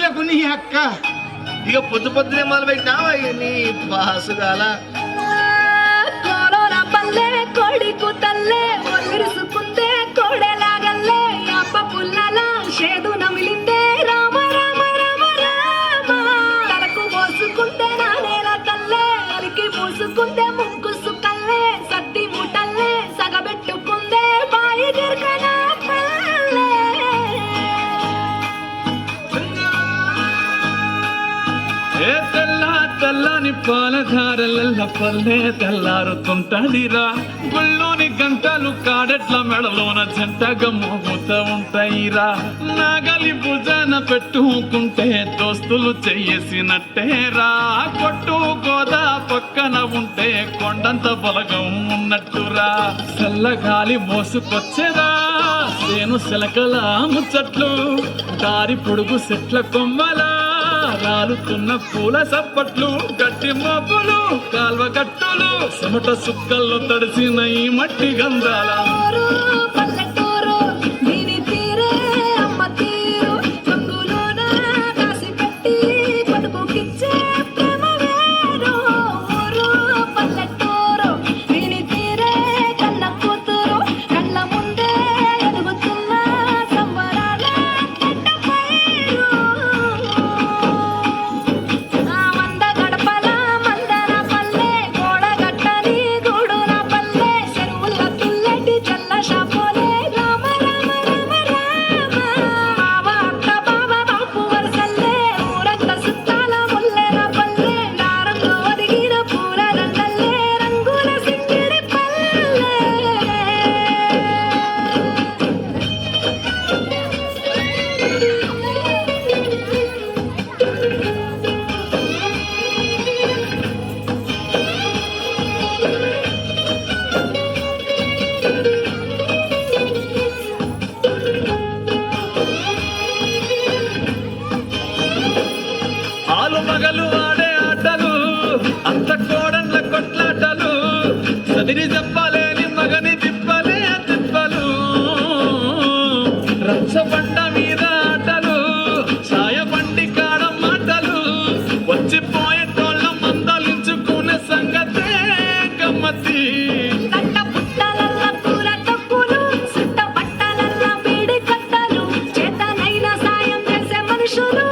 ఊర్లకు నీ అక్క ఇక పొద్దునే మొదలు పెట్టినావా నీ పాసుగాల కోరోనా పల్లె కోడికు తల్లే ఒలిరుసుకుందే కోడెలాగల్లే అప్ప పుల్లల షేదు నమిలిందే రామ రామ రామ రామ తలకు మోసుకుందే నా నేల తల్లే అలికి మూసుకుందే ముక్కు సుకల్లే సత్తి ముటల్లే సగబెట్టుకుందే బాయి గిర్కన పల్లె తెల్లని పాలధారల పల్లె తెల్లారుతుంటదిరా గుళ్ళోని గంటలు కాడెట్ల మెడలోన జంటగా మోగుతూ ఉంటాయిరా నాగలి భుజాన పెట్టుకుంటే దోస్తులు చెయ్యేసినట్టేరా కొట్టు గోదా పక్కన ఉంటే కొండంత బలగం ఉన్నట్టురా చల్లగాలి మోసుకొచ్చేదా సేను శిలకల ముచ్చట్లు దారి పొడుగు చెట్ల కొమ్మలా రాలుతున్న పూల సప్పట్లు గట్టి మబ్బులు కాల్వ గట్టులు చెమట సుక్కల్లో తడిసిన ఈ మట్టి గంధాల పల్లెటూరు దీని తీరే అమ్మ తీరు కంగులోన కాసి పెట్టి పడుపుకిచ్చే ప్రేమ వేరు ఊరు పల్లెటూరు దీని తీరే కన్న కూతురు కళ్ళ ముందే ఎదుగుతున్న సంబరాల గడ్డ పైరు మంద గడపల మందన పల్లె గోడగట్టని గూడున పల్లె చెరువుల తుల్లటి చల్ల షాపోలే రామ రామ రామ రామ బావ అత్త బావ బాపు వరసల్లే ఊరంత సుత్తాల ముల్లెల పల్లె నారంగు ఒదిగిన పూల దండల్లే రంగుల సింగిడి పల్లె ఆలు మగలు ఆడే ఆటలు అంత కోడన్ల కొట్లాటలు చదిరి చెప్పలేని మగని తిప్పలే తిప్పలు రచ్చబండ మీద ఆటలు సాయబండి కాడ మాటలు వచ్చిపోయే తోళ్ళ మందలించుకునే సంగతే గమ్మతి కట్ట పుట్టలల్ల కూర తప్పులు సుట్ట పట్టలల్ల బీడి కట్టలు చేతనైన సాయం చేసే మనుషులు